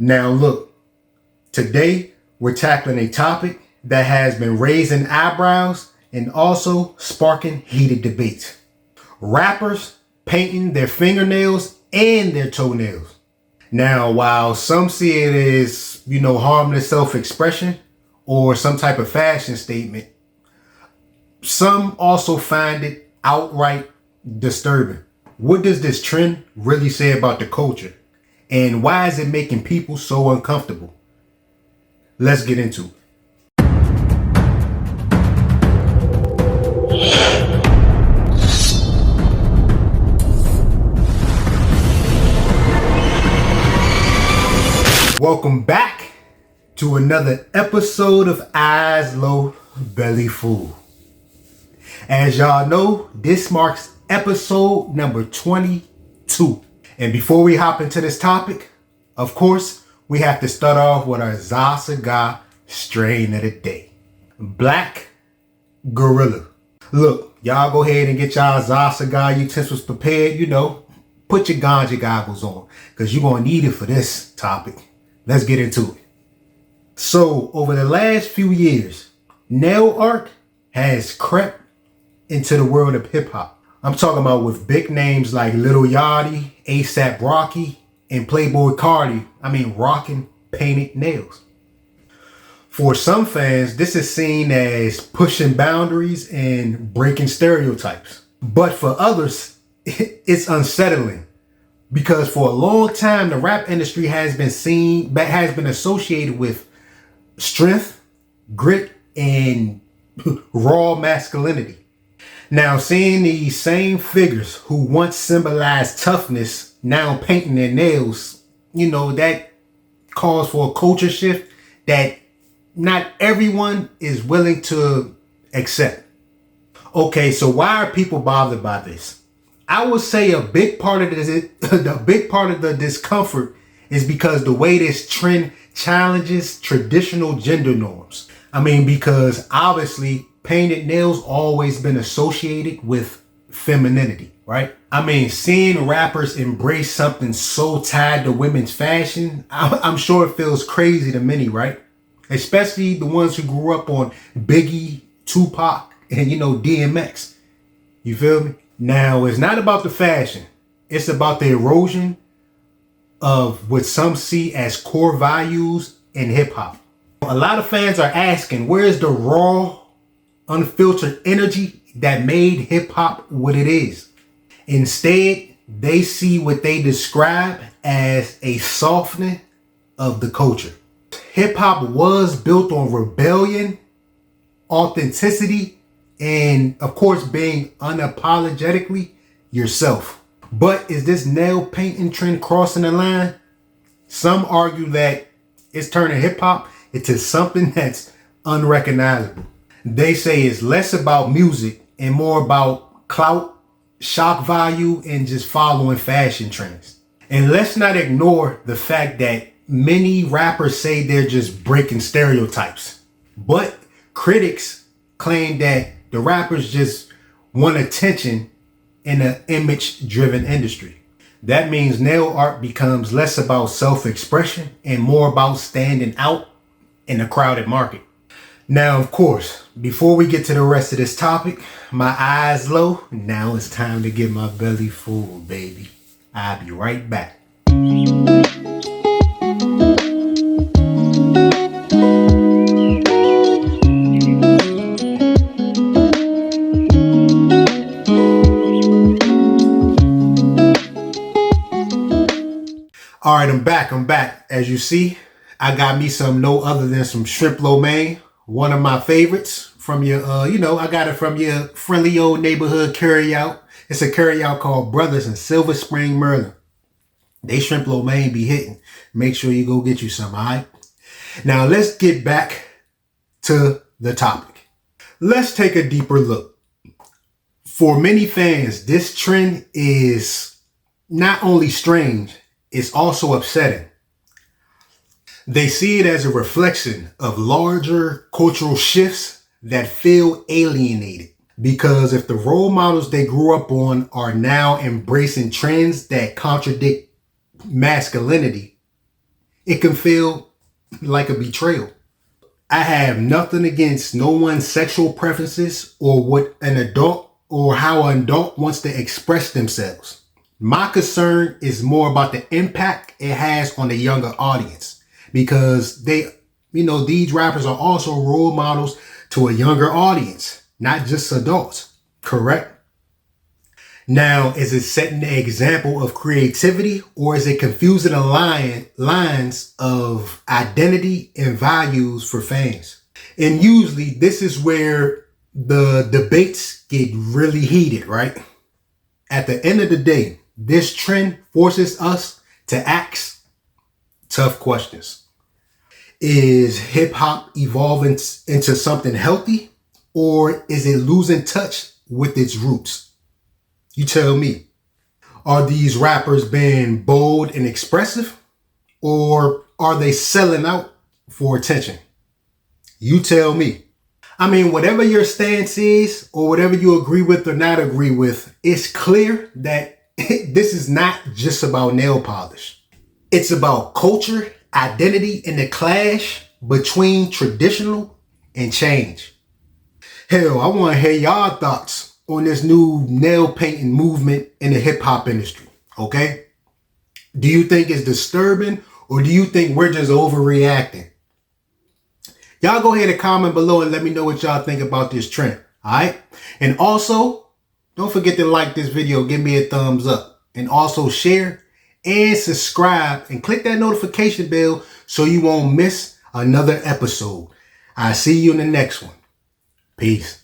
Now look, today we're tackling a topic that has been raising eyebrows and also sparking heated debates. Rappers painting their fingernails and their toenails. Now, while some see it as, harmless self-expression or some type of fashion statement, some also find it outright disturbing. What does this trend really say about the culture? And why is it making people so uncomfortable? Let's get into it. Welcome back to another episode of Eyes Low, Belly Full. As y'all know, this marks episode number 22. And before we hop into this topic, of course, we have to start off with our Za Cigar strain of the day. Black Gorilla. Look, y'all go ahead and get y'all Za Cigar utensils prepared, put your ganja goggles on, because you're going to need it for this topic. Let's get into it. So, over the last few years, nail art has crept into the world of hip hop. I'm talking about with big names like Lil Yachty, A$AP Rocky, and Playboi Carti. Rocking painted nails. For some fans, this is seen as pushing boundaries and breaking stereotypes. But for others, it's unsettling. Because for a long time, the rap industry has been associated with strength, grit, and raw masculinity. Now, seeing these same figures who once symbolized toughness now painting their nails, that calls for a culture shift that not everyone is willing to accept. Okay, so why are people bothered by this? I would say a big part of the discomfort is because the way this trend challenges traditional gender norms. Because obviously painted nails always been associated with femininity, right? Seeing rappers embrace something so tied to women's fashion, I'm sure it feels crazy to many, right? Especially the ones who grew up on Biggie, Tupac, and DMX. You feel me? Now, it's not about the fashion. It's about the erosion of what some see as core values in hip hop. A lot of fans are asking, where's the raw, unfiltered energy that made hip hop what it is? Instead, they see what they describe as a softening of the culture. Hip hop was built on rebellion, authenticity, and of course being unapologetically yourself. But is this nail painting trend crossing the line? Some argue that it's turning hip hop into something that's unrecognizable. They say it's less about music and more about clout, shock value, and just following fashion trends. And let's not ignore the fact that many rappers say they're just breaking stereotypes. But critics claim that the rappers just want attention in an image-driven industry. That means nail art becomes less about self-expression and more about standing out in a crowded market. Now, of course, before we get to the rest of this topic, my eyes low, now it's time to get my belly full, baby. I'll be right back. All right, I'm back. As you see, I got me some no other than some shrimp lo mein, one of my favorites from your, I got it from your friendly old neighborhood carryout. It's a carryout called Brothers in Silver Spring, Maryland. They shrimp lo mein be hitting. Make sure you go get you some, all right? Now, let's get back to the topic. Let's take a deeper look. For many fans, this trend is not only strange, it's also upsetting. They see it as a reflection of larger cultural shifts that feel alienated. Because if the role models they grew up on are now embracing trends that contradict masculinity, It can feel like a betrayal. I have nothing against no one's sexual preferences or what an adult or how an adult wants to express themselves. My concern is more about the impact it has on the younger audience because these rappers are also role models to a younger audience, not just adults, correct? Now, is it setting the example of creativity or is it confusing the lines of identity and values for fans? And usually this is where the debates get really heated, right? At the end of the day, this trend forces us to ask tough questions. Is hip hop evolving into something healthy or is it losing touch with its roots? You tell me. Are these rappers being bold and expressive or are they selling out for attention? You tell me. I mean, whatever your stance is or whatever you agree with or not agree with, it's clear that this is not just about nail polish. It's about culture, identity, and the clash between traditional and change. Hell, I want to hear y'all thoughts on this new nail painting movement in the hip hop industry, okay? Do you think it's disturbing or do you think we're just overreacting? Y'all go ahead and comment below and let me know what y'all think about this trend, all right? And also, don't forget to like this video, give me a thumbs up, and also share and subscribe and click that notification bell so you won't miss another episode. I'll see you in the next one. Peace.